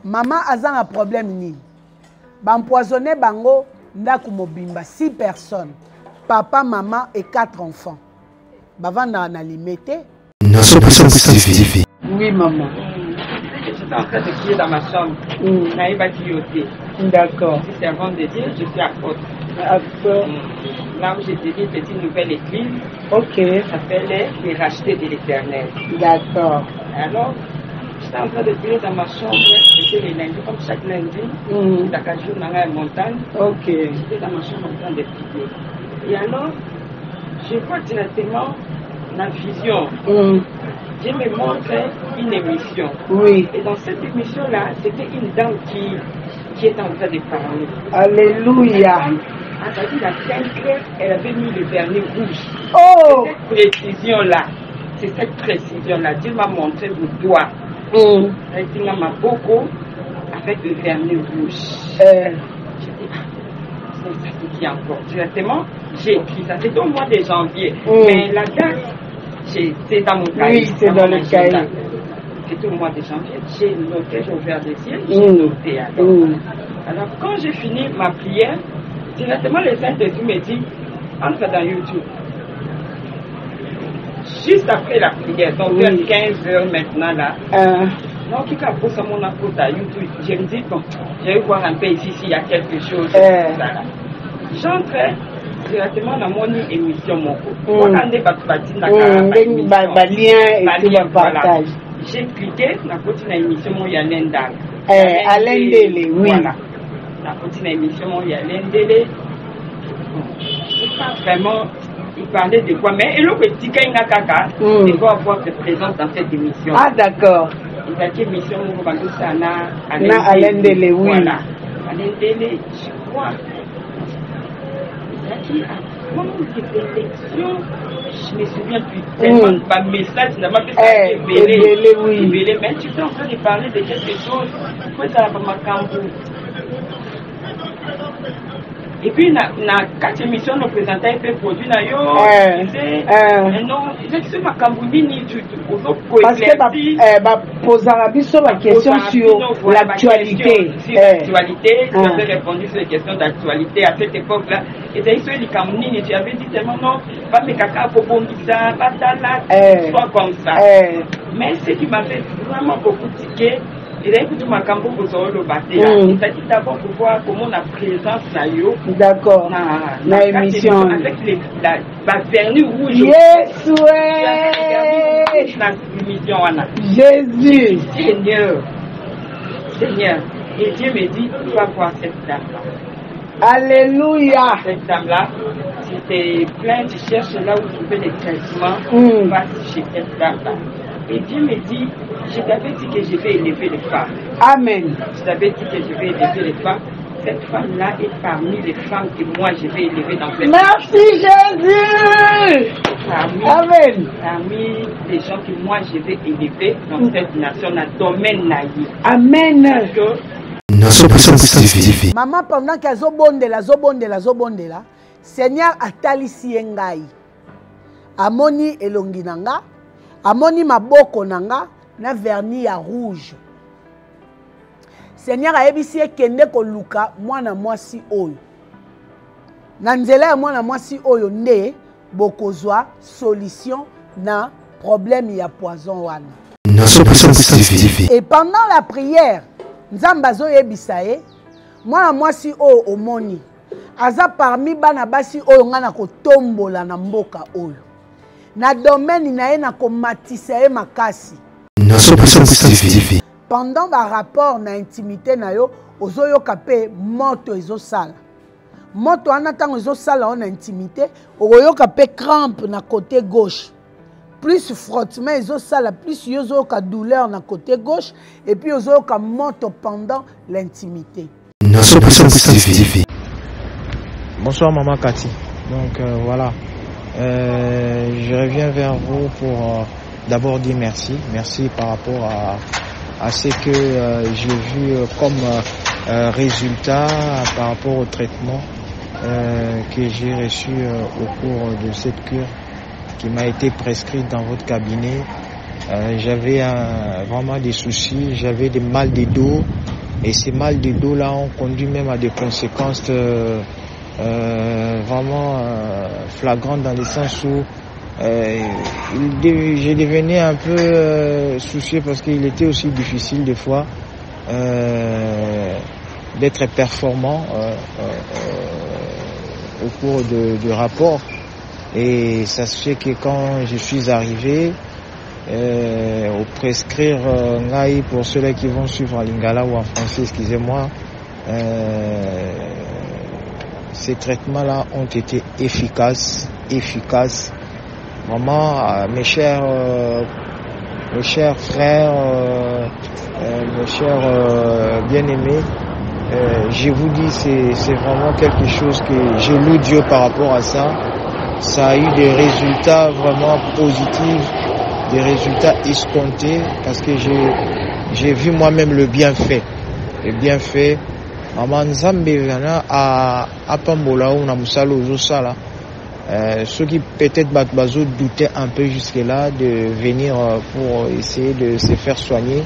Maman a un problème ni. Empoisonné bango ndaku mobimba 6 personnes. Papa, maman et 4 enfants. Bavanda na limité. Oui maman. J'étais en train de crier dans ma chambre. Naïba Kioté. D'accord. Je suis servante de Dieu, je suis apôtre. Là où j'ai dédié une petite nouvelle église. Ok. Ça s'appelle Les Rachetés de l'Éternel. D'accord. Alors, j'étais en train de prier dans ma chambre. C'était les lundis, comme chaque lundi. Dans 4 jours dans la montagne. Ok. J'étais dans ma chambre en train de prier. Et alors, je vois directement la vision. Dieu me montre une émission. Oui. Et dans cette émission-là, c'était une dame qui était en train de parler. Alléluia. À partir de la 5 heures, elle avait mis le vernis rouge. Oh! Cette précision-là, c'est cette précision-là. Dieu m'a montré le doigt. Elle dit ma boko avec le vernis rouge. J'ai dit, ça c'est qui encore? Directement, j'ai écrit ça. C'était au mois de janvier. Mais la date, c'est dans mon cahier. Oui, c'est dans le cahier. C'était au mois de janvier. J'ai noté, j'ai ouvert les yeux, j'ai noté. Alors, quand j'ai fini ma prière, directement le Saint-Esprit me dit, entre dans YouTube. Juste après la prière, donc vers 15 heures maintenant là. Donc, il y a pour mon apôtre à YouTube. Je me dis, bon, je vais voir un peu ici s'il y a quelque chose. J'entre directement dans mon émission. J'ai cliqué dans la émission, il y a l'Endal. Alain Dele, oui. Voilà. Dans l'émission, il y a l'Endele. Je ne sais pas vraiment. Il parlait de quoi, mais il faut avoir de présence dans cette émission. Ah, d'accord. Il a dit émission, Alain Dele, oui. Voilà. Alain Dele, je crois. Il a dit, moment de réflexion, je me souviens plus tellement de message, n'a pas fait oui. Mais tu es en train de parler de quelque chose, il faut ça ma cambo. Et puis, quand l'émission nous présentait un peu produit, non, c'est ma camboudine, parce que posera sur la question sur l'actualité. Sur l'actualité, tu avais répondu sur les questions d'actualité à cette époque-là. Et d'ailleurs, sur les camboudines, tu avais dit tellement non, pas mes caca pour ça, pas soit comme ça. Mais ce qui m'a fait vraiment beaucoup tiquer, et là, écoute, ma cambo pour le bâtir. Il s'agit d'abord pour voir comment la présence là, d'accord, dans l'émission. Avec la vernis rouge. Yes, Jésus. Seigneur. Et Dieu me dit, tu vas voir cette dame-là. Alléluia. Cette dame-là, si tu es plein, tu cherches là où tu fais les traitements, va chez cette dame-là. Et Dieu me dit, je t'avais dit que je vais élever les femmes. Amen. Je t'avais dit que je vais élever les femmes. Cette femme-là est parmi les femmes que moi je vais élever dans cette Merci Jésus. Amen. Parmi les gens que moi je vais élever dans cette nation, dans le domaine naïf. Amen. Maman, pendant qu'elle zobondela, Seigneur a talisi engai. Amoni elongi nanga. Amoni maboko nanga na vernis ya rouge. Seigneur a ebisi ekende ko luka mwana mwasi oyo. Na nzela ya mwana mwasi oyo nde bokozwa solution na problème ya poison wana. Et pendant la prière, Nzamba zo yebisa ye mwana mwasi oyo omoni aza parmi bana basi oyo ngana ko tombola na mboka oyo. Na domaine na ye na komatisa ye makasi. Pendant ba rapport na intimité na yo ozoyoka pe moto ezosala. Moto ana tango ezosala on intimité oyoka pe crampe na côté gauche. Plus frottement ezosala plus yozoyoka douleur na côté gauche et puis ozoyoka moto pendant l'intimité. Bonsoir maman Cathy. Donc voilà. Je reviens vers vous pour d'abord dire merci. Merci par rapport à ce que j'ai vu comme résultat par rapport au traitement que j'ai reçu au cours de cette cure qui m'a été prescrite dans votre cabinet. J'avais vraiment des soucis, j'avais des mal de dos, Et ces mal de dos là ont conduit même à des conséquences vraiment flagrantes, dans le sens où je devenais un peu soucieux, parce qu'il était aussi difficile des fois d'être performant au cours de rapports. Et ça se fait que quand je suis arrivé, au prescrire Ngai, pour ceux-là qui vont suivre en lingala ou en français, excusez-moi, ces traitements-là ont été efficaces. Vraiment, mes chers frères, mes chers bien-aimés, je vous dis, c'est vraiment quelque chose que je loue Dieu par rapport à ça. Ça a eu des résultats vraiment positifs, des résultats escomptés, parce que j'ai vu moi-même le bienfait. Le bienfait. Maman Nzambe vana à Pambola ou na musalo ozosala. Ceux qui peut-être bazo doutaient un peu jusque-là de venir pour essayer de se faire soigner.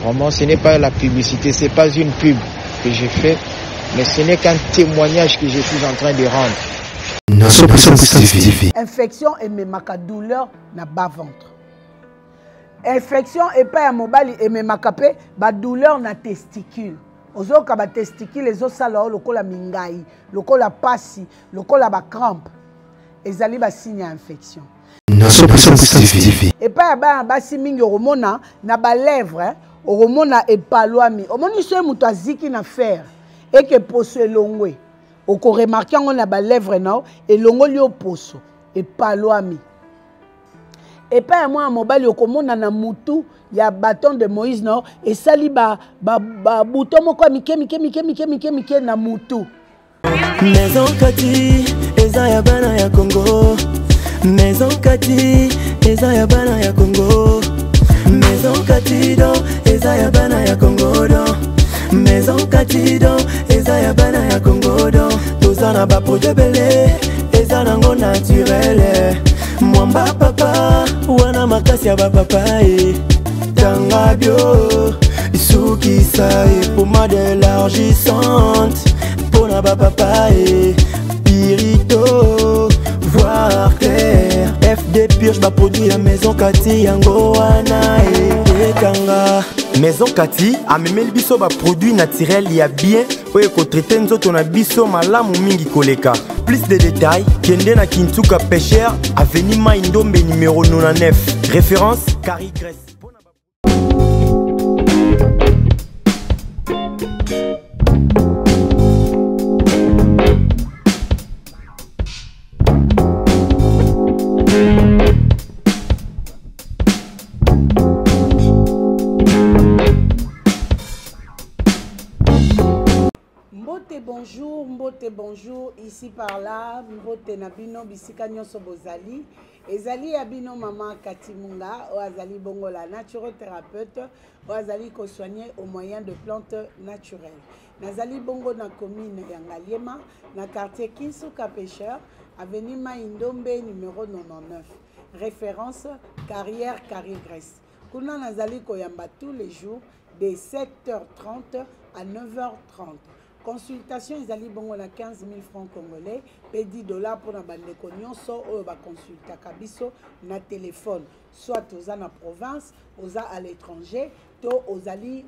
Vraiment, ce n'est pas la publicité, c'est pas une pub que j'ai fait, mais ce n'est qu'un témoignage que je suis en train de rendre. Infection et même douleur na bas ventre. Infection et pas à mobile et même ba douleur na testicule. Ozoka ba testicule les osala lokola mingai, lokola pasi, lokola ba crampe. Ezali ba signe infection. Et pas ba si mingi hormona na ba lèvre, hormona et paloami. Omoni so muto aziki na faire et que poso elongwe. Oko remarquer on a ba lèvre na et longo li oposo et paloami. Et pas moi mobile okomona na mutu ya bâton de Moïse non et sali ba bouton moko mike na mutu. Maison Kati eza ya bana ya Congo. Maison Kati eza ya bana ya Congo. Maison Kati do eza ya bana ya Congo do. Maison Kati do eza ya bana ya Congo do. Tozana ba projet belé eza nango naturel. Mwamba papa wana makasi ya ba papa Tanga bio Isukisa pommade élargissante Pona ba papa Pirito Voir clair FD purge ba produit à Maison Kati yango wana Tanga Maison Kati amemeli biso ba produit naturel ya bien oyo ko traiter nzoto na biso malamu mingi koleka. Plus de détails, kende na Kintuka Pêcheur, avenue Maindombe numéro 99. Référence Carrie Grèce. Bonjour, ici par là, Mbote Nabino, Bisika Nyonso Bozali, Ezali Abino Maman Katimunga, Oazali Bongo la naturothérapeute, Oazali ko soigner au moyen de plantes naturelles. Nazali Bongo na commune Yangaliema, na quartier Kinsuka Pêcheur, avenue Maindombe numéro 99. Référence Carrière Carrie Grèce. Kuna Nazali Koyamba tous les jours de 7h30 à 9h30. Consultation, ils allaient bon à 15 000 francs congolais, et 10 $ pour la bande de cognon, soit on va consulter Kabiso na téléphone, soit aux na province, aux à l'étranger, to aux ali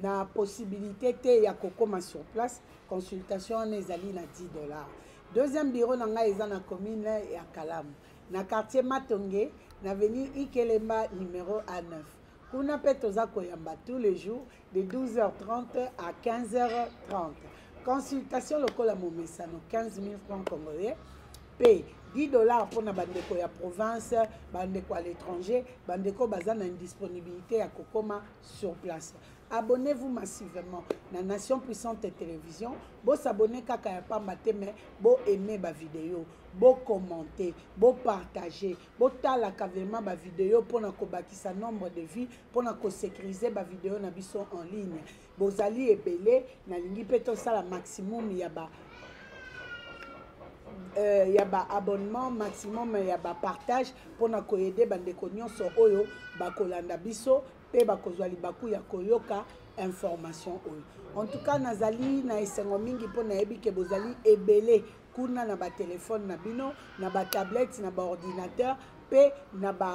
na possibilité te ya kokoma sur place, consultation on les ali na 10 $. Deuxième bureau nanga ils na commune ya Kalam, na quartier Matongé, na avenue Ikelemba numéro A9. Kuna Petoza Koyamba tous les jours de 12h30 à 15h30. Consultation locale à Momesano, 15 000 francs congolais. Paye 10 $ pour la bandeko ya province, bandeko à l'étranger, bandeko bazan a une disponibilité à Kokoma sur place. Abonnez-vous massivement na Nation Puissante Télévision. Bo s'abonner kaka ya pa mateme, bo aimer ba vidéo, bo commenter, bo partager, bo tala vraiment ba vidéo pour na ko bakisa nombre de vues, pour na ko sécuriser ba vidéo na biso en ligne. Bo zali ebele na lingi peto sala maximum ya ba abonnement maximum ya ba partage pour na ko aider bandeko nyonso oyo ba kolanda biso. pe bakozwa libaku ya koyoka information oyo. En tout cas nazali na esengo mingi po nayebi ke bozali ebele kuna na ba téléphone na bino, na ba tablette, na ba ordinateur, pe na ba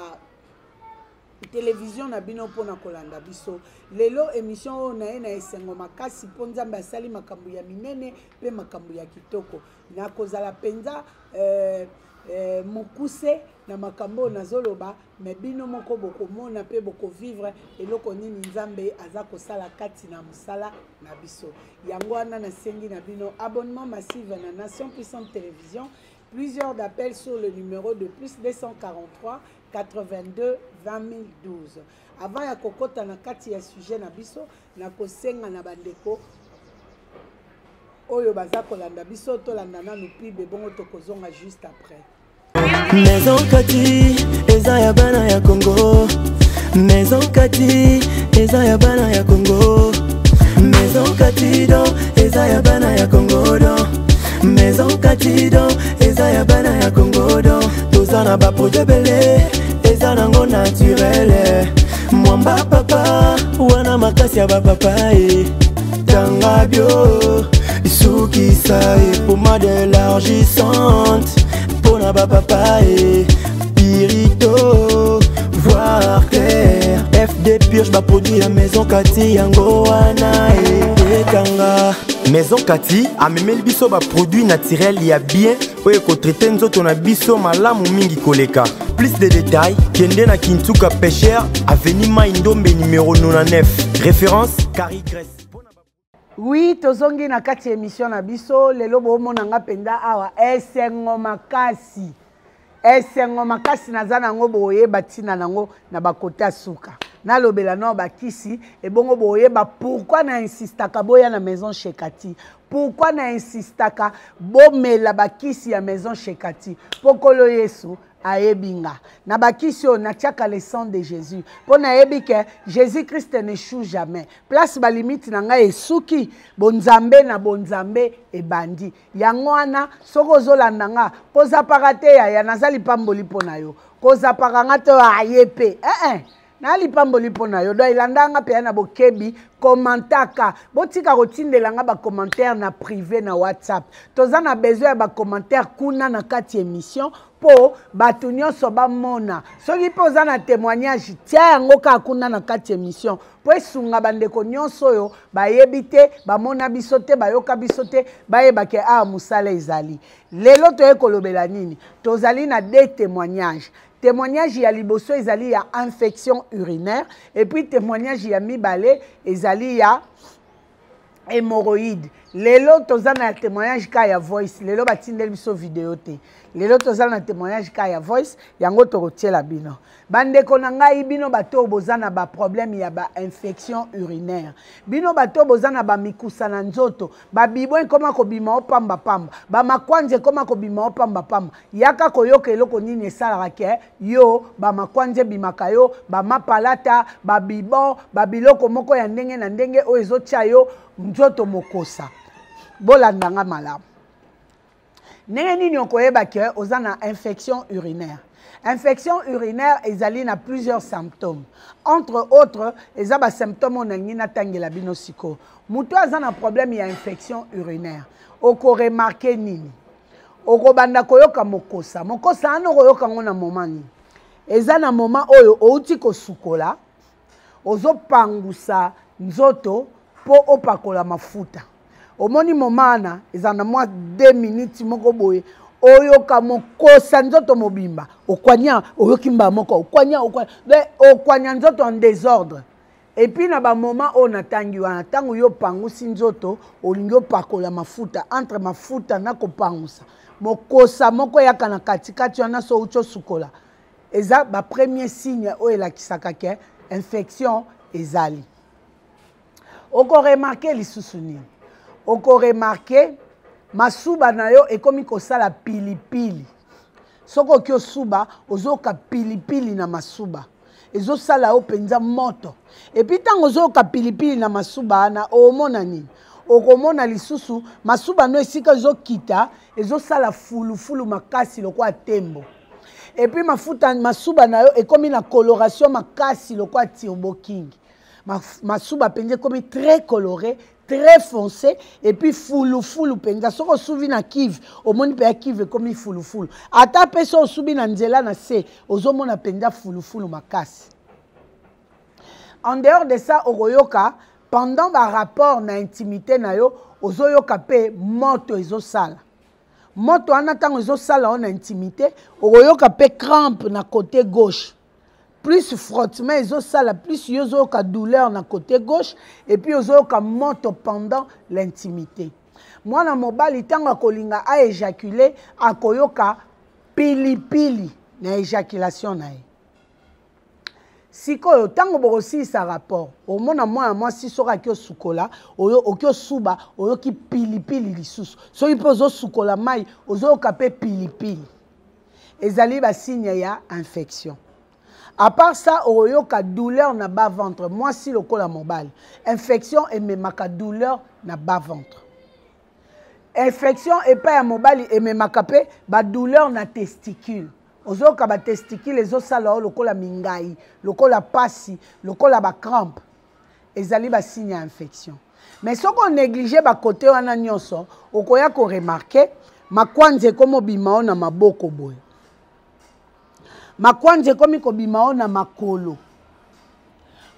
télévision na bino pona kolanda biso. Lelo émission o na ye na esengo makasi po Nzambe asali makambo ya minene pe makambo ya kitoko. Na kozala penza mokuse na makambo nazoloba, me bino moko bokomona pe boko vivre eloko nini Nzambe aza kosala kati na musala na biso. Yango wana nasengi na bino abonnement massif na Nation Puissante Télévision, plusieurs d'appels sur le numéro de plus 243 82 20 012. Avant ya kokota na kati ya sujet na biso, na kosenga na bandeko oyo baza kolanda biso to landa na nupibe bongo tokozonga juste après. Maison Kati, eza ya bana ya Congo. Maison Kati, eza ya bana ya Congo. Maison Kati do, eza ya bana ya Congo do. Maison Kati do, eza ya bana ya Congo do. Tozana ba projet belé, eza nango naturel. Mwamba papa, wana makasi ya ba papa Tanga bio, suki sa pommade élargissante. Pona ba papa Pirito, voir clair. FD Purge ba produit la Maison Kati yango wana Tanga. Maison Kati a memeli biso ba produit naturel ya bien oyo ko traiter nzoto na biso malamu mingi koleka. Plus de détails, kende na Kintuka Pêcheur, avenue Maindombe numéro 99. Référence Carrie Grèce. Oui, tozongi na kati émission na biso, lelo bomona nga penda awa esengo makasi. Esengo makasi naza nango boye batina nango na bakota suka. Na lobela no bakisi e bongo boye ba pourquoi na insistaka boya na Maison chez Kati. Pourquoi na insistaka bomela bakisi ya Maison chez Kati. Pokolo Yesu aebinga na bakisi o na tiaka le sang de Jésus po na yebi ke Jésus Christ n'échoue jamais. Place ba limite na nga esuki bonzambe na bonzambe ebandi yango wana soko zolanda nga koza parate ya nazali pamboli pona yo koza paranga to ayepe na lipamboli pona yo do ilandanga pe na bokebi commentaka botika kotindela nga ba commentaire na privé na WhatsApp toza na besoin ba commentaire kuna na kati émission po bato nyonso bamona soki mpe oza na témoignage tia yango kaka kuna na kati émission po esunga bandeko nyonso oyo bayebi te bamona biso te bayoka biso te bayebake mosala ezali. Lelo toye kolobela nini tozali na deux témoignages. Témoignage ya liboso ezali ya infection urinaire et puis témoignage ya mibale ezali ya hémorroïde. Lelo toza na témoignage ka ya voice, lelo batindeli biso vidéo te. Lelo toza na témoignage ka ya voice, yango tokotiela bino. Bandeko na ngai bino bato boza na ba problème ya ba infection urinaire. Bino bato boza na ba mikusa na nzoto, ba bibwen koma ko bima opamba pamba, ba makwanje koma ko bima opamba pamba. Yaka koyoka eloko nini esalaka ke yo ba makwanje bimaka yo, ba mapalata, ba bibon, ba biloko moko ya ndenge na ndenge o ezotia yo nzoto mokosa. Bolandanga malamu. Ndenge nini okoyeba ke oza na infection urinaire. Infection urinaire ezali na plusieurs symptômes. Entre autres, eza ba symptômes onangi na tangela bino siko. Mutu aza na problème ya infection urinaire. Oko remarquer nini? Oko banda koyoka mokosa. Mokosa ano koyoka ngona momani. Eza na moment oyo outi ko sukola. Ozo pangusa nzoto po opakola mafuta. Omoni momana eza na mwa 2 minutes moko boye. Oyoka mokosa nzoto mobimba okwanya oyokimba moko okwanya nzoto en désordre et puis na ba moment on atangi wana tangu yo pangusi nzoto olingi opakola mafuta entre mafuta na kopangusa mokosa moko yaka na katikati wana so ucho sukola eza ba premier signe o elakisaka ke infection ezali. Oko remarquer lisusu nini? Oko remarquer masuba na yo ekomi kosala pilipili. Soko kyo suba ozoka pilipili na masuba. Ezo sala o penza moto. Et puis tango ozoka pilipili na masuba na omona nini? Okomona lisusu masuba no esika ezo kita ezo sala fulu makasi lokwa tembo. et puis mafuta masuba na yo et comme une coloration makasi lokwa Turbo King masuba penza comme très coloré très foncé et puis foulou penza soko souvi na kive au moni pe kive comme foulou ata pe so soubi na nzela na se ozomona penza foulou makasi. En dehors de ça okoyoka pendant ba rapport na intimité na yo ozoyoka pe moto ezosala moto wana tango ezosala na intimité okoyoka pe crampe na côté gauche plus frottement ezosala plus yozoyoka douleur na côté gauche et puis ozoyoka moto pendant l'intimité. Mwana mobali tango akolinga a éjaculer akoyoka pilipili na éjaculation na ye. Sikoyo tango bokosi sa rapport omona mwana mwasi soka kyo sukola oyo okyo suba oyo ki pilipili lisusu soki mpo ozo sukola mai ozoyoka pe pilipili ezali ba signe ya infection. À part ça oyoka douleur na bas ventre mwasi lokola mobali infection ememaka douleur na bas ventre infection epa ya mobali ememaka pe ba douleur na testicule ozoka ba testicule ezosala lokola mingai lokola pasi lokola ba crampe ezali ba signe ya infection. Mais soko négliger ba côté wana nyonso okoya ko remarquer makwanze komo bimao na maboko boye makwanze komi ko bimao na makolo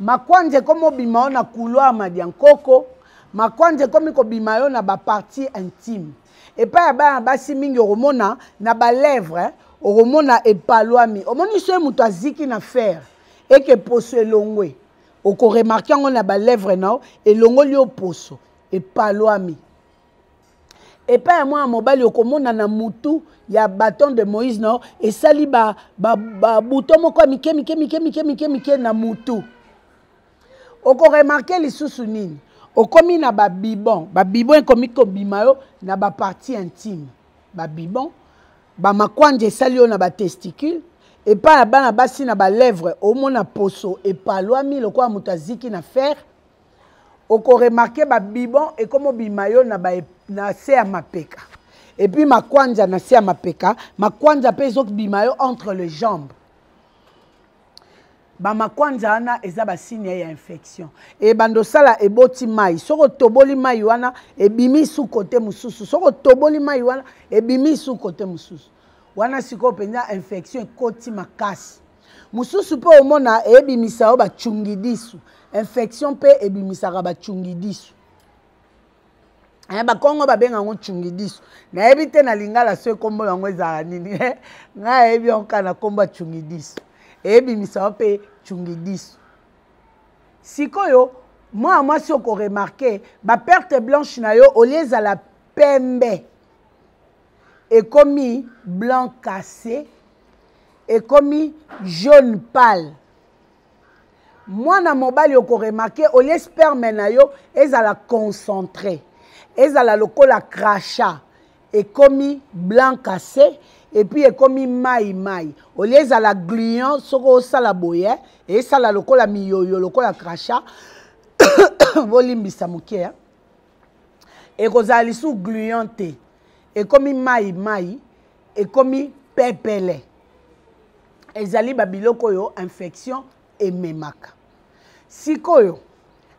makwanze komo bimao na couloir madiankoko makwanze komi ko bimao na ba partie intime et pas ba basi mingi romona na ba lèvres oromona epaloami omoni so muto aziki na faire et que poso elongwe oko remarquer ngo na ba lèvres na elongo li oposo epaloami et pas moi mobali okomona na mutu ya bâton de Moïse na et sali ba bouton moko mike na mutu oko remarquer lisusu nini okomi na ba bibon ekomi ko bimayo na ba partie intime ba bibon ba makwanje sali yo na ba testicule et pas na bana basi na ba lèvres au mona poso et palwami lokwa mutaziki na fer oko remarquer ba bibon et comme bimayo na ba na se ya mapeka et puis makwanja na se ya mapeka makwanja pe zo bimayo entre les jambes ba makwanja ana eza ba signe ya infection et bando sala eboti mai soko toboli mai wana ebimi su côté mususu soko toboli mai wana ebimi su côté mususu wana siko penza infection ekoti makasi mususu pe omona ebimisa ba chungidisu infection pe ebimisaka ba chungidisu ba kongo ba benga ngo chungidisu na ebite na lingala so kombo yango ezala nini nga ebi onkana komba chungidisu ebimisa pe chungidisu sikoyo moi si oko remarquer ba perte blanche na yo au lieu la pembe et comme blanc cassé et comme jaune pâle moi na mobali oko remarquer au lieu sperme na yo ezala concentré ezala lokola crachat et comme blanc cassé et puis et comme mai au lieu ezala gluant soko sala boye et sala lokola miyoyo lokola crachat volimbisa muke et kozali sou gluante et comme mai et comme pepele ezali babiloko yo infection ememaka sikoyo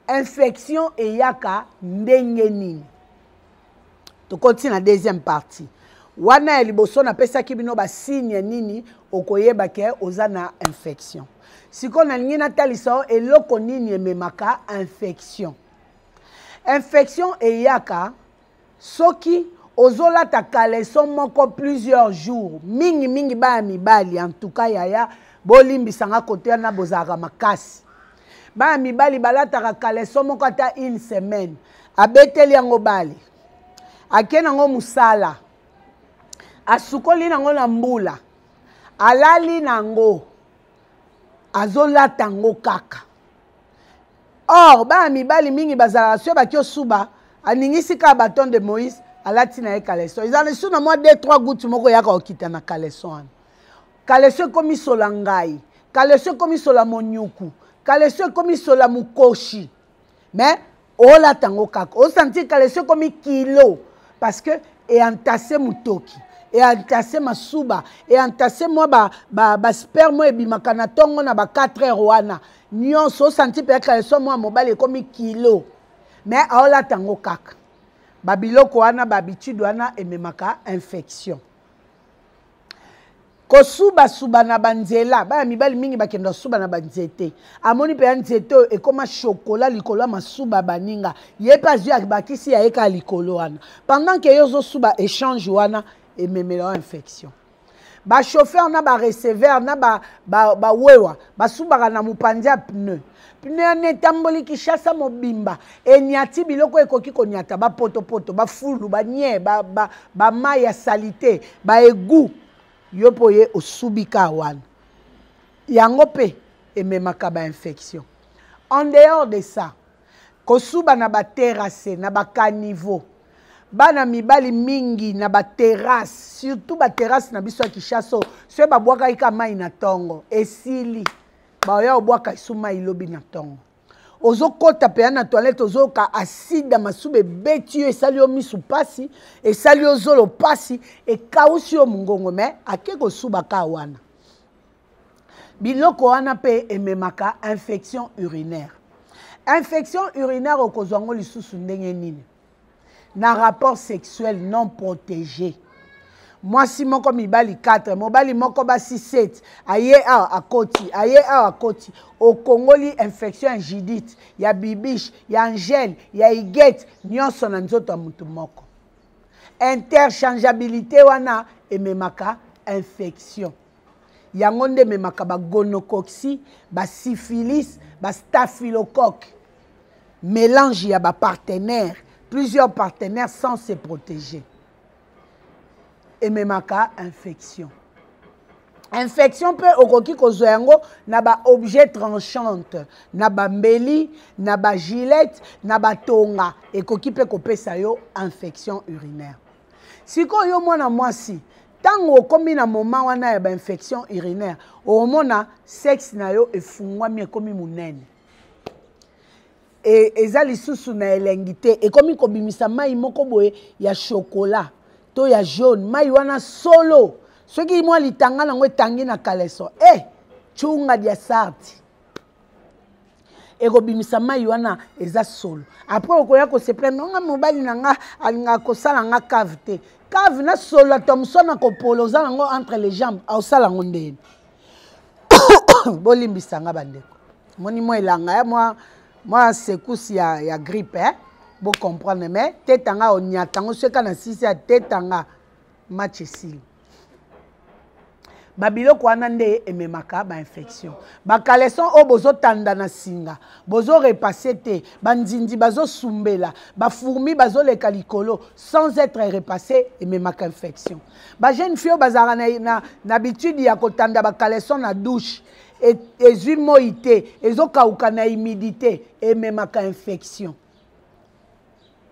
infection eyaka ndenge nini to continue na deuxième partie wana ya liboso na pesa kibino ba signe nini okoyeba ke oza na infection siko na lingi na talisa eloko nini ememaka infection eyaka soki ozolata kaleson moko plusieurs jours mingi ba mibali en tout cas yaya bolimbisanga kote na bozaka makasi ba mibali balataka kaleson moko ata une semaine abeteli yango bali akena ngo musala asukoli nango na mbula alali nango azolata ngo kaka or ba mibali mingi bazala so bakyo suba aningisi ka bâton de Moïse alati na kaleson izana suna moi 2-3 gouttes moko yaka okita na kaleson kaleson komi solangai kaleson komi sola monyuku kaleson komi sola mukoshi mais olata ngo kaka o senti kaleson komi kilo parce que et entassé mutoki et entassé masuba et entassé moi ba sperme ebimaka na tongo na ba 4 heures wana nyonso senti pe kaleso moi mobile comme kilo mais aola tango kaka ba biloko wana ba habitude wana ememaka infection ko suba na banzela ba mibali mingi bakenda suba na banzete amoni pe nzete e koma chocolat likolo masuba baninga ye pas ya bakisi ya eka likolo wana pendant que yozo suba échange wana et memela infection ba chauffeur na ba receveur na ba wewa ba suba na mupandia pneu ne tamboli kishasa mobimba enyati biloko ekoki konyata ba poto ba fulu ba nye ba maya salite ba egu yopo ye osubika wana yango pe ememaka ba infection en dehors de ça kosuba na ba terrasse na ba caniveau bana mibali mingi na ba terrasse surtout ba terrasse na biso ya Kishaso so ba bwaka ika mai na tongo esili ba ya obwaka isuma ilobi na tongo ozo kota pe na toilette ozo ka acide masube betio esali o misu pasi esali o zolo pasi e kausi o mungongo me akeko suba ka wana biloko wana pe ememaka infection urinaire okozwango lisusu ndenge nini na rapport sexuel non protégé mwasi moko mibali 4 mobali moko basi 7 aye a akoti okongoli infection ingidite ya bibiche ya angele ya iget nyonso na nzoto ya mutu moko interchangeabilité wana ememaka infection yango nde ememaka ba gonocoxie ba syphilis ba staphylocoque mélange ya ba partenaires plusieurs partenaires sans se protéger ememaka infection pe okoki kozwa yango na ba objet tranchante na ba mbeli na ba gilette na ba tonga ekoki pe kopesa yo infection urinaire siko yo mwana mwasi tango okomi na moment wana ya ba infection urinaire omona sexe na yo efungwami ekomi munene eza lisusu na elengi te ekomi kobimisa mai moko boye ya chocolat to ya jaune mai wana solo soki mwa litanga nango etangi na kaleso chunga dia sarti ekobimisa mai wana eza solo après okoya koseplendre nga mobali nanga alinga kosala nga cave te cave na solo atomsona kopoloza nango entre les jambes aosala ngo ndeni bolimbisa nga bandeko moni mo elanga ya moi secousse ya grippe bo comprendre mais tetanga onyatango seka na sisi ya tetanga match esili babiloko wana nde ememaka ba infection bakaleson o bozo tanda na singa bozo repasser te banzindi bazo sumbela ba fourmi bazo leka likolo sans être repassé ememaka infection ba jeune fille bazara na habitude ya kotanda bakaleson na douche ezui moite ezokauka na humidité ememaka infection.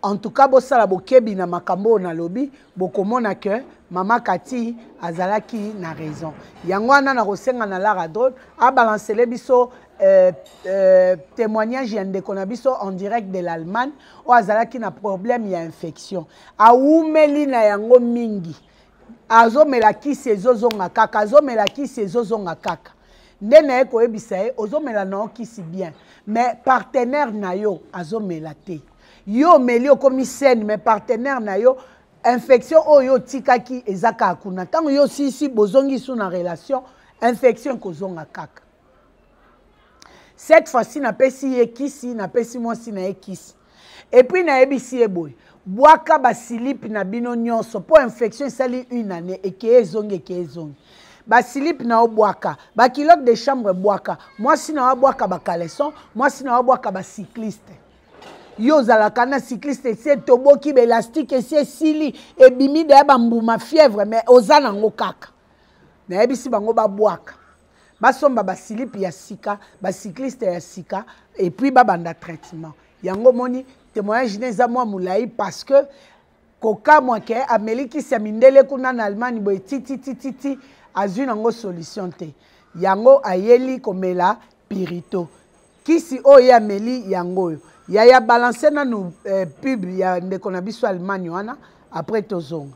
En tout cas, bosala bokebi na makambo na lobi, bokomona que Mama Kati azalaki na raison. Yango wana na kosenga na la radon, a balancé le biso témoignage yande kona biso en direct de l'Allemagne, o azalaki na problème ya infection. A umeli na yango mingi. Azomela kisi ezozonga kaka, azomela kisi ezozonga kaka. Ndena eko ebisa e, ozomela na kisi bien, mais partenaire na yo azomela te. Yo melio komi sen mais partenaire na yo infection oyo tikaki ezaka akuna tango yo si bozongi sous na relation infection kozonga kaka cette fois-ci na pesi ekisi na pesi mwasi na ekisi et puis na ebisi eboy bwaka ba slip na bino nyonso po infection sali une année ezongi ba slip na obwaka ba kilote de chambre bwaka mwasi na obwaka ba caleçon mwasi na obwaka ba cycliste. Yo zalaka na cycliste c'est toboki belastique c'est sili et bimi de bambuma fièvre mais ozana ngo kaka na ebisi bango ba bwaka basomba ba slip ya sika ba cycliste ya sika et puis ba banda traitement yango moni témoignage neza moi mulai parce que koka moi ke ameliki semindele kuna na Allemagne boy titi azui nango solution te yango ayeli komela pirito kisi oya meli yango ya balancer na nous pub ya ndeko na biso Allemagne wana après tozonga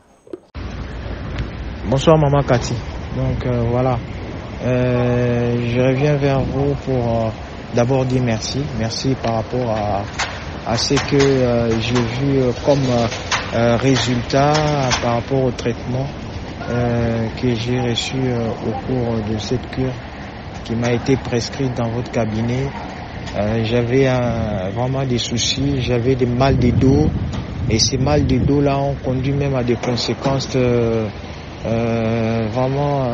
Bonsoir Maman Cathy. Donc voilà, je reviens vers vous pour d'abord dire merci. Merci par rapport à ce que j'ai vu comme résultat par rapport au traitement que j'ai reçu au cours de cette cure qui m'a été prescrite dans votre cabinet. J'avais vraiment des soucis, j'avais des mal de dos et ces mal de dos là ont conduit même à des conséquences vraiment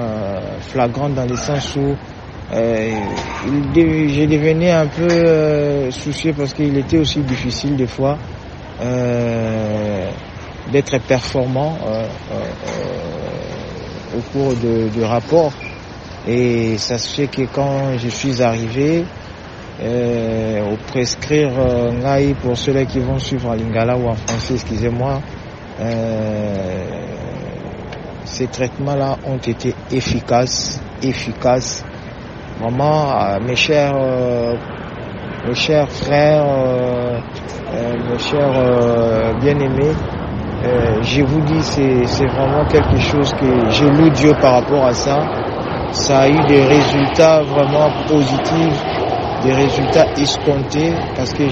flagrantes dans le sens où j'ai devenu un peu soucieux parce qu'il était aussi difficile des fois d'être performant au cours du rapport. Et ça se fait que quand je suis arrivé, au prescrire Ngai, pour ceux-là qui vont suivre en lingala ou en français, excusez-moi, ces traitements-là ont été efficaces. Vraiment, mes chers frères, mes chers bien-aimés, je vous dis, c'est vraiment quelque chose que je loue Dieu par rapport à ça. Ça a eu des résultats vraiment positifs, des résultats escomptés, parce que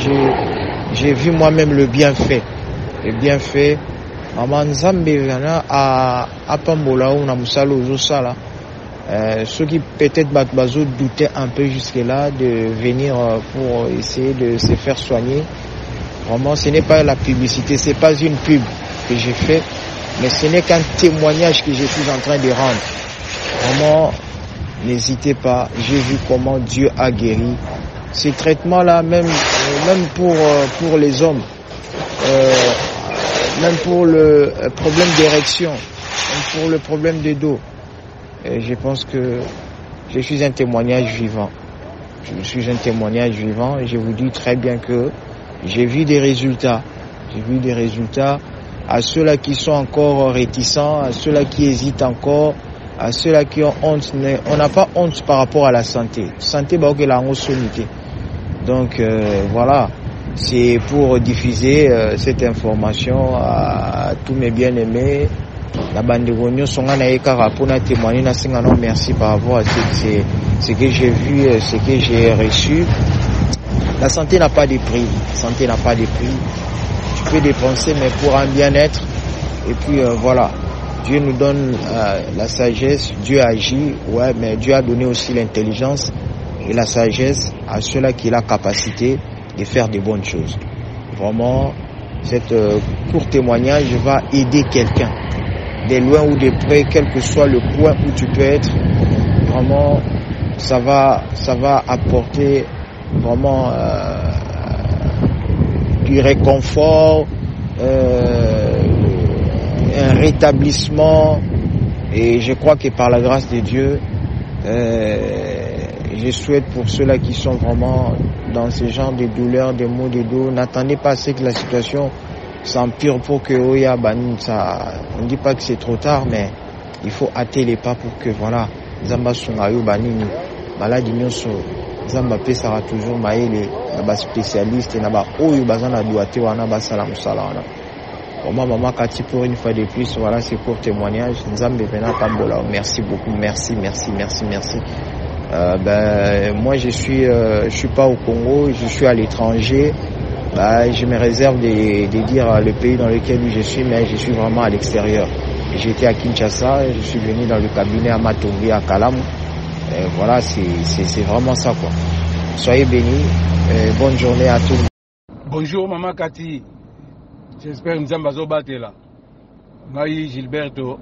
j'ai vu moi-même le bienfait. Le bienfait. Maman Nzambe vana à Pambola ou na musalo ozosala. Ceux qui peut-être bazo doutaient un peu jusque-là de venir pour essayer de se faire soigner. Vraiment, ce n'est pas la publicité, c'est pas une pub que j'ai fait, mais ce n'est qu'un témoignage que je suis en train de rendre. Vraiment, n'hésitez pas, j'ai vu comment Dieu a guéri. Ces traitements-là, même pour les hommes, même pour le problème d'érection, même pour le problème de dos, je pense que je suis un témoignage vivant. Je suis un témoignage vivant et je vous dis très bien que j'ai vu des résultats. J'ai vu des résultats à ceux-là qui sont encore réticents, à ceux-là qui hésitent encore, à ceux-là qui ont honte. On n'a pas honte par rapport à la santé. Santé, bah, ok, la sonité. Donc, voilà. C'est pour diffuser cette information à tous mes bien-aimés. La bande de Gogno sont en Aïkara pour témoigner. Merci par rapport à ce que j'ai vu, ce que j'ai reçu. La santé n'a pas de prix. La santé n'a pas de prix. Tu peux dépenser, mais pour un bien-être. Et puis voilà. Dieu nous donne la sagesse. Dieu agit. Ouais, mais Dieu a donné aussi l'intelligence et la sagesse à ceux-là qui ont la capacité de faire de bonnes choses. Vraiment, cette court témoignage va aider quelqu'un. De loin ou de près, quel que soit le point où tu peux être, vraiment, ça va apporter vraiment du réconfort, un rétablissement, et je crois que par la grâce de Dieu, je souhaite pour ceux-là qui sont vraiment dans ce genre de douleurs, de maux de dos, n'attendez pas à ce que la situation s'empire pour que Oya Bani, ça, on ne dit pas que c'est trop tard, mais il faut hâter les pas pour que voilà, Zamba Sungayo Bani, maladie nyonso, Zamba P sera toujours maïle, naba spécialiste, naba Oyo Bazana Douate, wana Basalam Salana. Pour moi, Maman Cathy, pour une fois de plus, voilà, c'est pour témoignage. Nzambe Bena Pambola, merci beaucoup, merci. Moi, je suis pas au Congo, je suis à l'étranger. Je me réserve de dire le pays dans lequel je suis, mais je suis vraiment à l'extérieur. J'étais à Kinshasa, je suis venu dans le cabinet à Matongi, à Kalam. Voilà, c'est vraiment ça, quoi. Soyez bénis, bonne journée à tous. Bonjour Maman Cathy, j'espère que nous sommes battus là. Moi, Gilberto,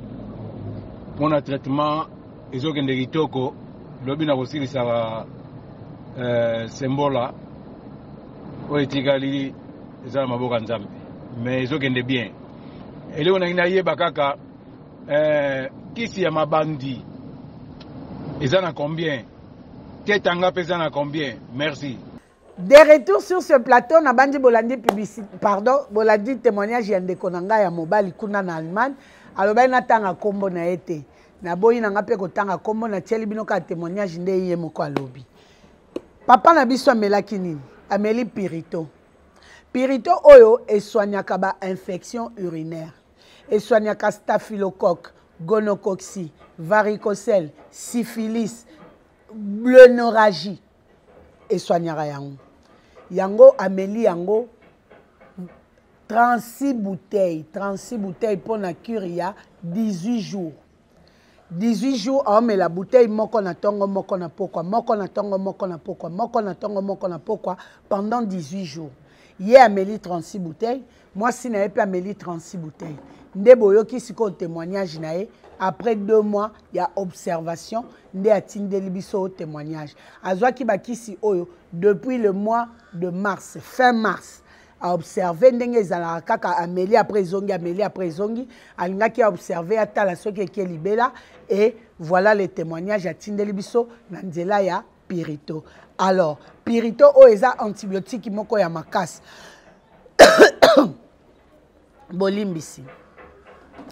pour un traitement, ils ont des ritoko, l'objet n'a aussi ça symbole. Oetikali eza maboka nzambe mais ezokende bien eleo na yeba kaka kisi ya mabandi eza na combien tetanga pesa na combien merci. De retour sur ce plateau na bandi bolandi publicité pardon bolandi témoignage ya ndeko na ngai ya mobali kuna na Allemagne alobai na tanga kombo na ete na boyi na ngape ko tanga kombo na tieli bino ka témoignage nde ye moko alobi papa na biso amelaki nini ameli pirito. Pirito oyo esoignaka ba infection urinaire. Esoignaka staphylocoque, gonocoxie, varicocèle, syphilis, bleunorragie et soignera yango. Yango Amélie yango 36 bouteilles pour la cure il y a 18 jours. 18 jours, on met la bouteille moko na tongo moko na pokwa, moko na tongo moko na pokwa, moko na tongo moko na pokwa pendant 18 jours. Hier Amélie 36 bouteilles, moi si n'avais pas Amélie 36 bouteilles. Ndeboyo qui siko témoignage nae après 2 mois, il y a observation, ndé atindeli biso témoignage. Azwa ki bakisi oyo depuis le mois de mars, fin mars. A observé ndenge ezala kaka Amélie après zongi alingaki a observé atala soki ki libela et voilà les témoignages à tindeli biso na nzela ya Pirito. Alors Pirito o eza antibiotique moko ya makasi bolimbisi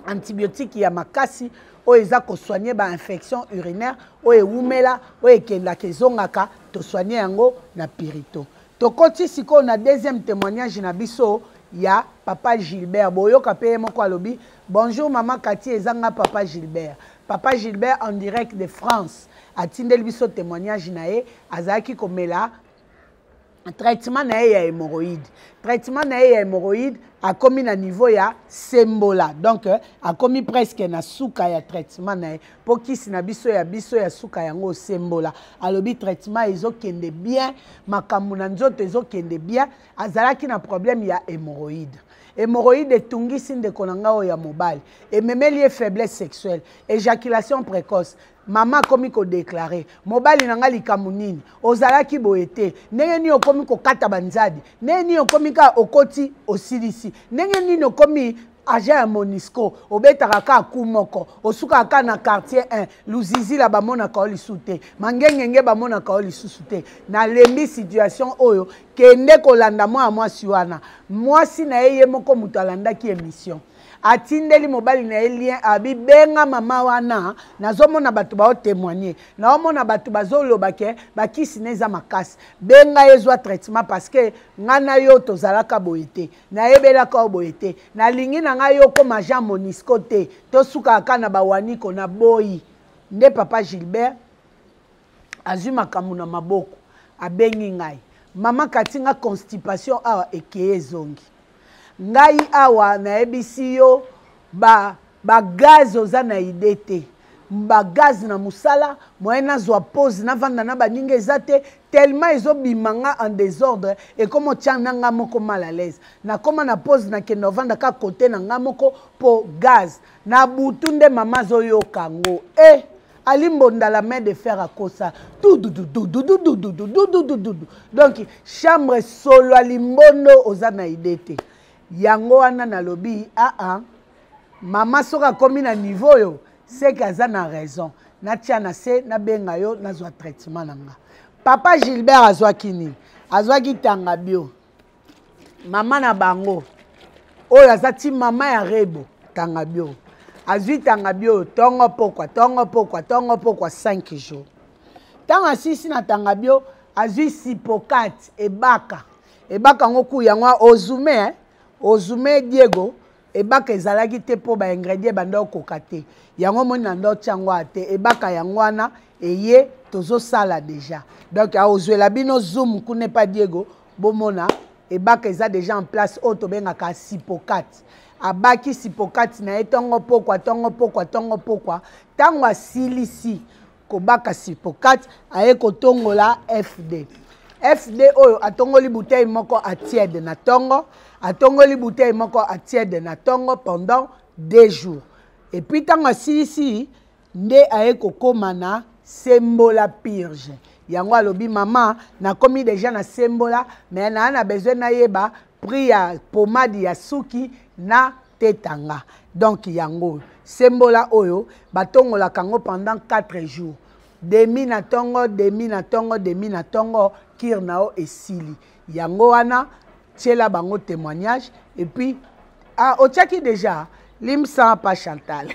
antibiotique ya makasi o eza ko soigner ba infection urinaire o ewumela o ekenda kezongaka to soigner yango na Pirito. Tokoti siko na deuxième témoignage na biso ya papa Gilbert boyoka pe moko alobi bonjour maman Cathy ezanga papa Gilbert en direct de France atindeli biso témoignage na ye azaki komela traitement na ye ya hémorroïde a commis na niveau ya sembola donc a commis presque na suka ya traitement na ye po kisi na biso ya suka yango sembola alobi traitement ezokende bien makambo na nzoto ezokende bien azalaki na problème ya hémorroïde etungisi ndeko na nga oyo ya mobali ememeli ye faiblesse sexuelle éjaculation précoce. Maman komi ko déclarer mobali nanga likambo nini ozalaki boye te ndenge nini okomi kokata banzadi ndenge nini okomi ka okoti osilisi ndenge nini okomi agent ya Monisco obetaka ka kumoko osuka ka na quartier 1 luzizi la bamona ka olisu te mangengenge bamona ka olisusu te na lembi situation oyo kende kolanda mwasi wana mwasi na ye moko mutu alandaki émission atindeli mobali na lien abi benga mama wana nazomona batu ba témoigner naomona batu bazoloba ke bakisi neza makasi benga ezwa traitement parce que ngana yo tozalaka boyete na yebelaka boyete na lingi na nga yo koma Jean Monisco te to suka kana bawaniko na boyi nde papa Gilbert azuma kamuna maboko abengi ngai mama katinga constipation awa ekeye zongi ngai awa na ebisi yo ba gaz oza na idete ba gaz na musala moyena zwa pause na vanda na baninga ezate tellement ezobimanga en désordre et comme tiana nga moko mal à l'aise na koma na pause na kendo vanda ka côté na nga moko po gaz na butunde mama zoyo kango Alimbo la main de fer à kosa. Donc, chambre solo alimbondo ozana idete. Yango wana na lobi, mama soka komi na niveau yo, c'est qu'aza na raison. Na tia na se, na benga yo, na zwa traitement nanga. Papa Gilbert azwa kini. Azwa ki tanga bio. Mama na bango. Oyo azati mama ya rebo, tanga bio. Azui tanga bio, tongo pokwa 5 jours. Tanga sisi na tanga bio, azui sipokate, ebaka. Ebaka ngoku yangwa ozume, ozume Diego, ebaka ezalaki te po ba ingrédients banda okokate. Yango moni na ndo tiangwa te, ebaka yangwana, eye tozo sala déjà. Donc a ozwe bino zoom kune pa Diego, bomona, ebaka eza déjà en place, oto benga ka sipokate. Abaki sipokati na etongo pokwa tango asilisi kobaka sipokati aye kotongola FD oyo atongoli bouteille moko atiede na tongo pendant 2 jours et puis tango asilisi nde aye kokoma na sembola purge yango alobi mama nakomi déjà na sembola mais na besoin na yeba prix ya pomade ya suki na tetanga. Donc yango sembola oyo batongola kango pendant 4 jours. Demi na tongo kirnao esili. Yango wana tchela bango témoignage et puis otiaki déjà limsa pa Chantal.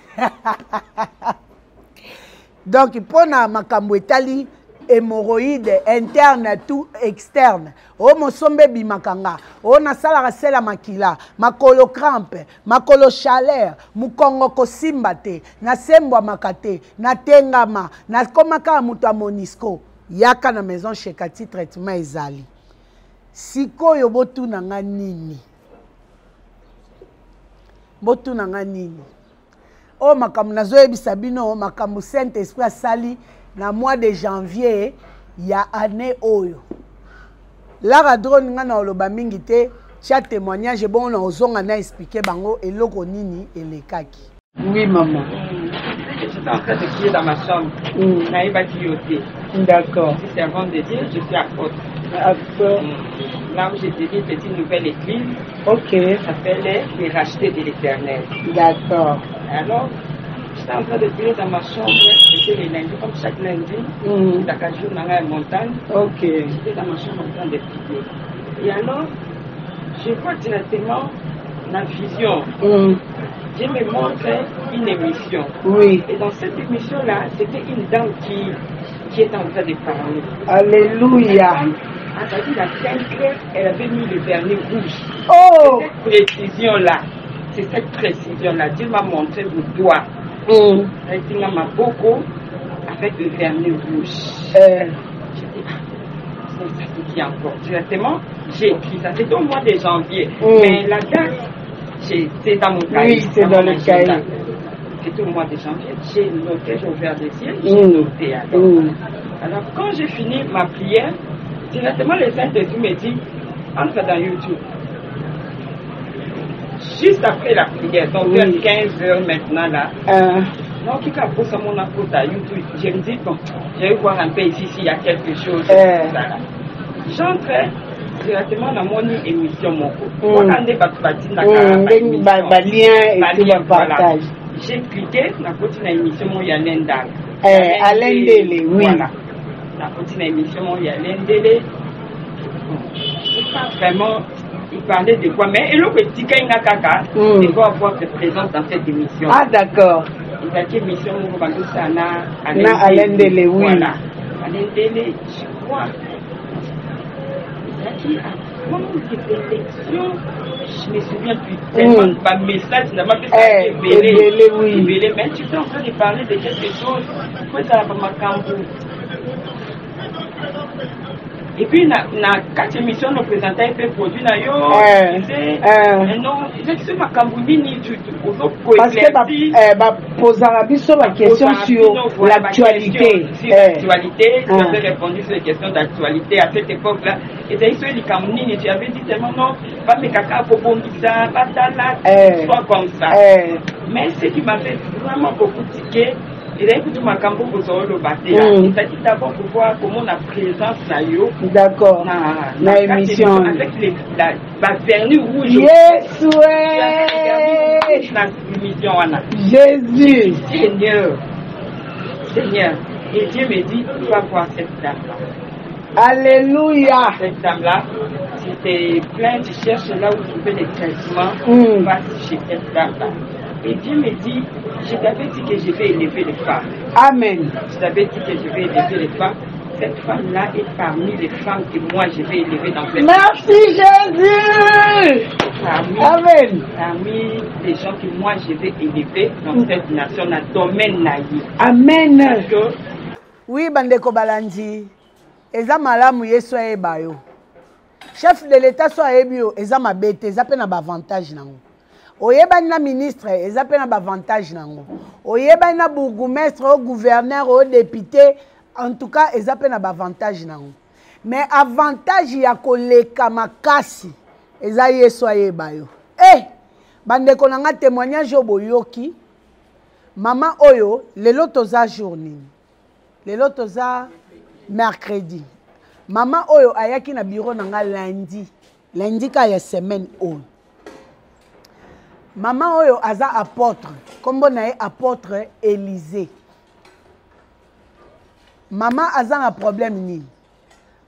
Donc pona makambo etali hémorroïde interne tout externe o mosombe bimakanga o nasala rasela makila makolo crampe makolo chaleur mukongo kosimba te nasembwa makate natengama nakomaka mutu a Monisco yaka na maison chez Kati traitement ezali sikoyo botuna nga nini o makambo nazoyebisa bino makambo Saint-Esprit asali na mois de janvier ya année oyo lara drone nga na oloba mingi te tia témoignage bon na ozonga na expliquer bango eloko nini elekaki. Oui maman. J'étais en train de crier dans ma chambre. Naïba Kyoté. D'accord. Je suis servante de Dieu, je suis apôtre. Là où j'ai dit c'est une nouvelle église. Ok. Ça s'appelle les rachetés de l'Éternel. D'accord. Alors, j'étais en train de prier dans ma chambre. C'était les lundis, comme chaque lundi. Chaque jour dans la montagne. Ok. J'étais dans ma chambre en train de prier. Et alors, je vois directement la vision. Dieu me montre une émission. Oui. Et dans cette émission-là, c'était une dame qui est en train de parler. Alléluia. Elle a dit la tête, elle avait mis le vernis rouge. Oh! Cette précision-là, c'est cette précision-là. Dieu m'a montré vos doigts. Elle dit ma boko avec le vernis rouge. J'ai dit, ça c'est bien encore. Directement, j'ai écrit ça. C'était au mois de janvier. Mais la date, c'est dans mon cahier. Oui, c'est dans le cahier. C'était au mois de janvier. J'ai noté, j'ai ouvert les yeux, j'ai noté. Alors, quand j'ai fini ma prière, directement le Saint-Esprit me dit, entre dans YouTube. Juste après la prière, donc vers 15h maintenant là. Donc, il a posé mon apôtre à YouTube. Je me dis, bon, je vais voir un peu ici s'il y a quelque chose. J'entre directement dans mon émission. J'ai cliqué, dans la émission, il y a l'Endal. Alendele, oui. Voilà. Dans la émission, il y a l'Endele. Je ne sais pas vraiment, il parlait de quoi, mais il a dit qu'il y a caca, il va avoir de présence dans cette émission. Ah, d'accord. Il a dit émission, on va tout ça, Alendele, oui. Voilà. Alendele, je crois. Il a dit, comment l'élection, je me souviens plus tellement de ma message, n'a pas fait ça, mais tu es en train de parler de quelque chose, pourquoi ça n'a pas ma cambo. Et puis, na 4 émissions, nous présentons un peu produit, non, c'est ma cambouni, parce que poser la question sur l'actualité. Sur l'actualité, tu avais répondu sur les questions d'actualité à cette époque-là. Et d'ailleurs, sur les cambouni, tu avais dit tellement non, pas mes caca, pas bombisa, pas tala, soit comme ça. Mais ce qui m'a fait vraiment beaucoup tiquer, et là, écoute, ma cambo pour le bâtir. C'est-à-dire d'abord pour voir comment la présence là, d'accord, dans l'émission. Avec la vernis rouge. Yes, Jésus. Seigneur. Et Dieu me dit, tu vas voir cette dame-là. Alléluia. Cette dame-là, si tu es plein, tu cherches là où tu fais des traitements, va chez cette dame-là. Et Dieu me dit, je t'avais dit que je vais élever les femmes. Amen. Je t'avais dit que je vais élever les femmes. Cette femme-là est parmi les femmes que moi je vais élever dans cette Merci Jésus. Amen. Parmi les gens que moi je vais élever dans cette nation, dans le domaine naïf. Amen. Oui, Bandeko Balandi. Eza malamu yeso eba yo. Chef de l'État soit ebio, eza mabete, eza pe na ba avantage nango. Oyeba na ministre, eza pe na ba avantage nango. Oyeba na bourgmestre, au gouverneur, au député, en tout cas, eza pe na ba avantage nango. Mais avantage ya koleka makasi, eza yeso ayeba yo. Bandeko nanga témoignage yo boyoki. Maman oyo, lelo toza journée. Lelo toza mercredi. Maman oyo ayaki na bureau nanga lundi. Lundi ka ya semaine oyo. Maman oyo aza apôtre. Kombo na ye apôtre Élysée. Maman aza na problème nini?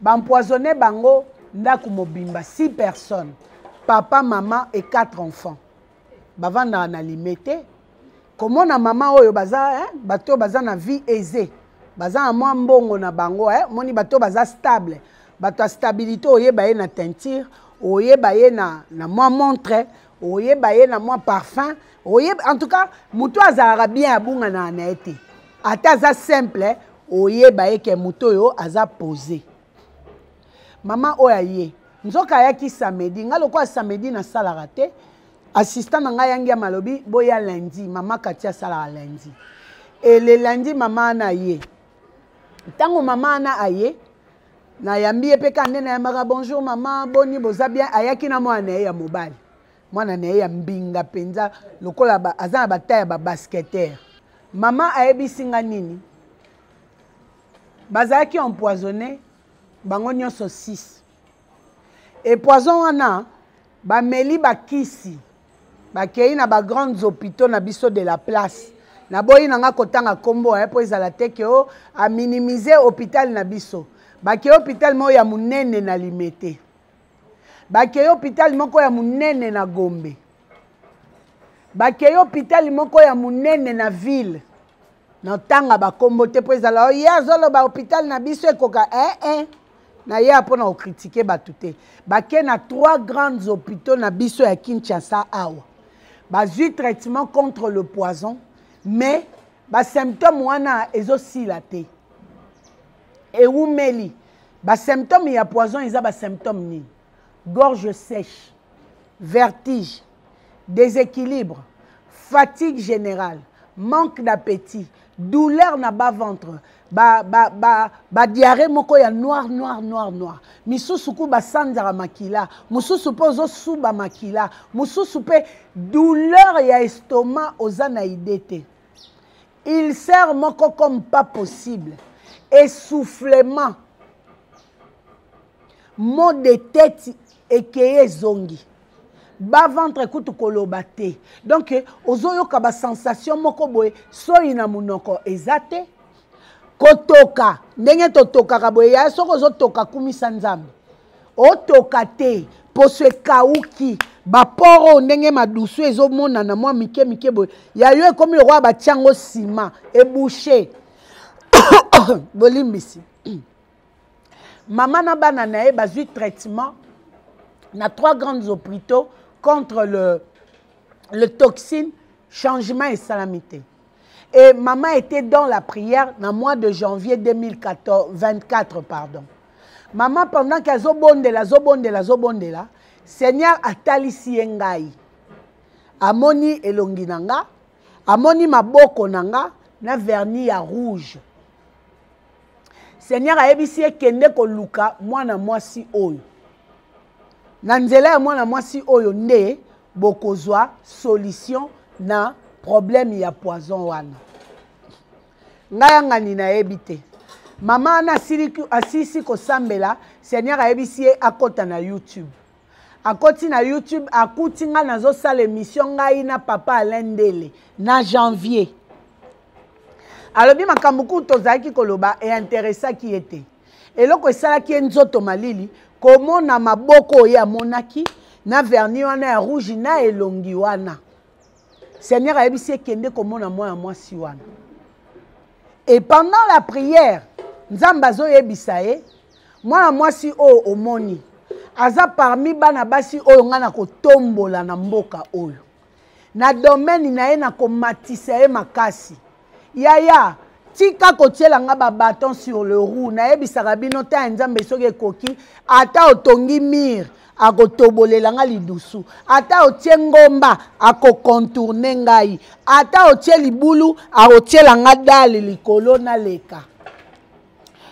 Empoisonné bango ndaku mobimba 6 personnes. Papa, maman et 4 enfants. Bavanda na limité. Comment na maman oyo baza bato baza na vie aisée. baza na mwa mbongo na bango moni bato baza stable bato stabilité oyeba ye na teinture oyeba ye na mwa montre oyeba ye na mwa parfum oyeba en tout cas muto azalaka bien abunga na ete ata aza simple oyeba ye ke muto yo aza posé mama oya ye nzoka ayaki samedi nga lokwa samedi na salaka te assistant na nga yangi ya malobi boya lundi mama Katia salaka lundi et le lundi mama na ye tango mama na aye na yambi ye pe kande na yamaka bonjour mama boni boza bien ayaki na mwana na ye ya mobali mwana na ye ya mbinga penza lokola aza na bataya ba basketteur mama ayebisi nga nini bazalaki empoisonné bango nyonso 6 et poison wana bameli bakisi bakei na ba grands hôpitaux na biso de la place na boyi nanga kotanga kombo po ezala te ke o a minimiser hôpital na biso bake hôpital mo ya munene na Limete bake hôpital moko ya munene na Gombe bake hôpital moko ya munene na ville na tanga ba kombo te po ezala ya zolo ba hôpital na biso ekoka na ya pona o critiquer batute bake na 3 grands hôpitaux na biso ya Kinshasa awa bazui traitement contre le poison mais ba symptômes wana ezosila te eumeli ba symptômes ya poison eza ba symptômes ni gorge sèche vertige déséquilibre fatigue générale manque d'appétit douleur na bas ventre ba diarrhée moko ya noir misusu ku basanzaka makila mususu pe ozosuba makila mususu pe douleur ya estomac oza na idée te ulcère moko comme pas possible essoufflement maux de tête ekeye zongi bas ventre kutu koloba te donc ozoyoka ba sensation moko boye soyi na munoko ezate kotoka ndenge totokaka boye ya soko ozotoka kumisa nzambe otoka te poso ekauki baporo ndenge madusu ezomona na mwa mike boye ya yo ekomi lokwa batiango nsima ebouche bolimbisi mama na bana na ye bazwi traitement na 3 grands hôpitaux contre le toxine changement et salamité. Et maman était dans la prière dans le mois de janvier 2024, pardon. Maman, pendant qu'elle zobondela, Seigneur a talisi engai. Amoni elongi nanga, amoni maboko nanga, na vernis ya rouge. Seigneur a ebisi kende ko luka mwana mwasi oyo. Na nzela ya mwana mwasi oyo nde bokozwa solution na problème ya poison wana. Ngaya ngani na ebite. Mama na asisi ko sambela, Seigneur a ebisi akota na YouTube. Akoti na YouTube akuti nga nazo sala émission ngai na papa Alain Ndele na janvier. Alobi makambo ku tozaki koloba e intéressa ki ete. Eloko esala ki nzoto malili komona maboko ya monaki na vernis wana ya rouge na elongi wana. Seigneur a ebisi kende komona mwana mwasi wana. Et pendant la prière, nzamba zo yebisa ye mwana mwasi o omoni aza parmi bana basi oyo ngana kotombola na mboka oyo. Na domaine na ye na komatisa ye makasi. Yaya tika kotiela nga ba bâton sur le roue na yebisaka bino ta nzambe soki ekoki ata otongi mire akotobolela nga lidusu ata otie ngomba akokontourne ngai ata otie libulu akotiela nga dale likolo na leka.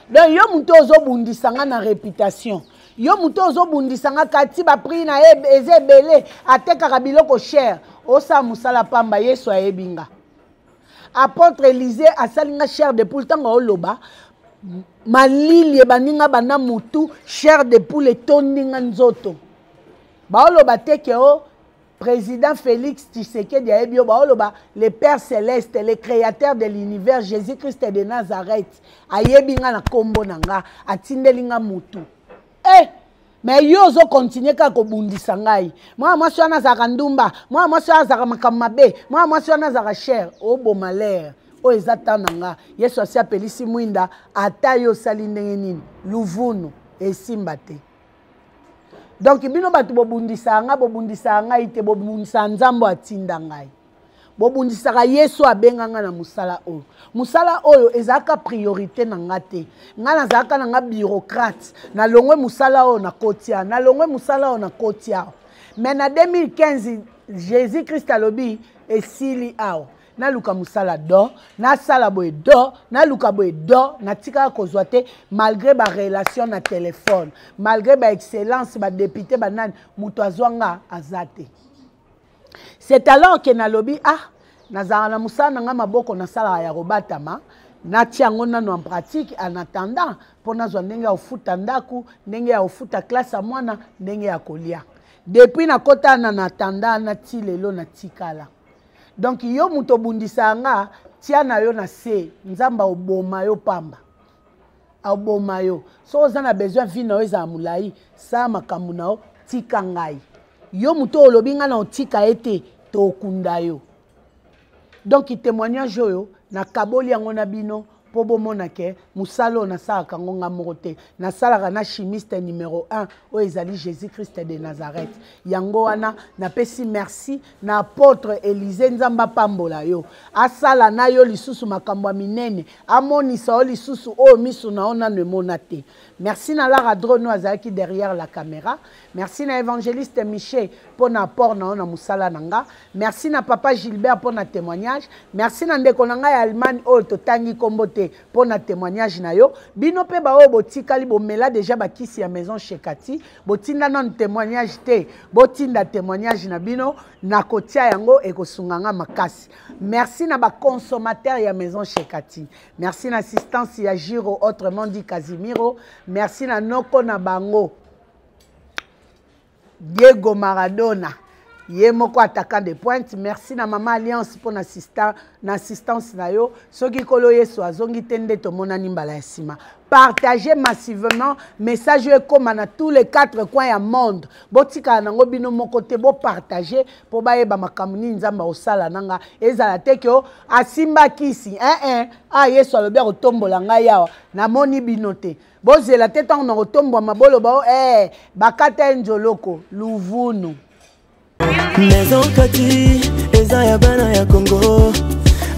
Donc yo muto ozobundisa nga na réputation yo muto ozobundisa nga kati ba prix na ezebele atekaka biloko cher osa musala pamba Yesu ayebinga. Apôtre Élisée a salinga chair de poule tanga oloba malili baninga bana mutu chair de poule toninga nzoto ba oloba teke o président Félix Tshisekedi a ebio ba oloba le Père céleste le créateur de l'univers Jésus-Christ de Nazareth ayebinga na kombo nanga atindelinga mutu mais yo zo continuer ka ko bundisa ngai moi mwasi wana zaka ndumba moi mwasi wana zaka makamabe moi mwasi wana zaka cher o bo malheur oyo eza ntan na nga yesu asi apelisi mwinda ata yo osali ndenge nini luvunu esimba te. Donc bino bato bobundisa ngai te bobundisa nzambo atinda ngai. Bobundisaka yesu abenga nga na musala oyo. Musala oyo ezaka priorité na nga te. Nga nazalaka na nga bureaucrate. Na longwe musala oyo na kotia. Na longwe musala oyo na kotia. Mais na 2015 Jésus Christ alobi esili awo. Na luka musala do, na sala boye do, na luka boye do, na tika kozwa te malgré ba relation na téléphone, malgré ba excellence ba député ba nani muto azwanga azate. C'est alors que nalobi nazala na musala nga maboko na sala ya robatama na tiango nano en pratique en attendant pour nazwa ndenge ya ofuta ndaku, ndenge ya ofuta classe a mwana, ndenge ya kolia. Depuis na kota na attendant na ti lelo na tikala. Donc yo muto bundisa nga tia na yo na se nzamba oboma yo pamba. Oboma yo. So oza na besoin vi na yo za mulai sa makambu na yo tika ngai. Yo muto olobi nga na otika ete to okunda yo. Donc témoignage yo na kaboli yango na bino po bomona ke musalo na salaka ngonga morote na salaka na chimiste numéro 1 o ezali Jésus Christ de Nazareth. Yango wana na pesi merci na apôtre Élisée nzamba pambola yo asala na yo lisusu makambo minene amonisa o lisusu o misu na ona ne monate. Merci na Lara Drono azaki derrière la caméra. Merci na évangéliste Michel pour na apport na ona musala nanga. Merci na papa Gilbert pour na témoignage. Merci na ndeko nanga ya Allemagne o totangi kombote pour na témoignage na yo. Bino pe ba o botikali bomela déjà bakisi ya maison chez Kati. Botinda non témoignage te. Botinda témoignage na bino na kotia yango ekosunganga makasi. Merci na ba consommateur ya maison chez Kati. Merci na assistance ya Giro autrement dit Casimiro. Merci na noko na bango Diego Maradona Yemoko attaquant de pointe. Merci na Mama Alliance pour l'assistance na yo. Soki kolo yeso azongi tende to monani mbala ya sima. Partagez massivement message comme na tous les 4 coins du monde. Botika nango bino moko te bo partager po ba yeba makamuni nzamba osala nanga ezala te ko asimba kisi yeso alobi otombola nga yawa na moni bino te. Bozela te tant na otombo mabolo ba bakata njoloko luvunu. Maison Kati, eza ya bana ya Congo.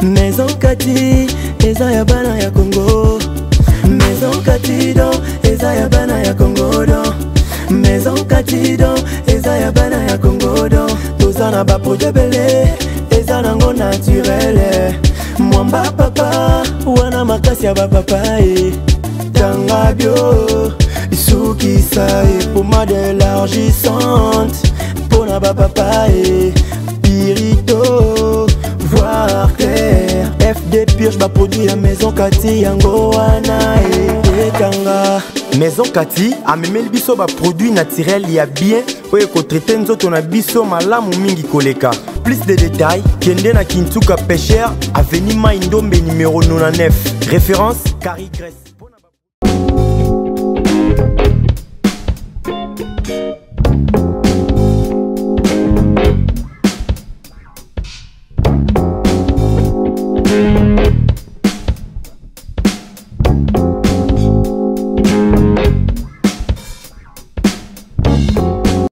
Maison Kati, eza ya bana ya Congo. Maison Kati do, eza ya bana ya Congo do. Maison Kati do, eza ya bana ya Congo do. Tozana ba projet belé, eza nango naturel. Mwamba papa, wana makasi ya ba papa Tanga bio, suki sa pommade élargissante. Pona ba papa Pirito, voir clair. FD Purge ba produit la Maison Kati yango wana Tanga. Maison Kati a même le biso ba produit naturel ya bien po eko traiter nzoto na biso malamu mingi koleka. Plus de détails, kende na Kintuka Pêcheur, avenue Maindombe numéro 99. Référence Carrie Grèce.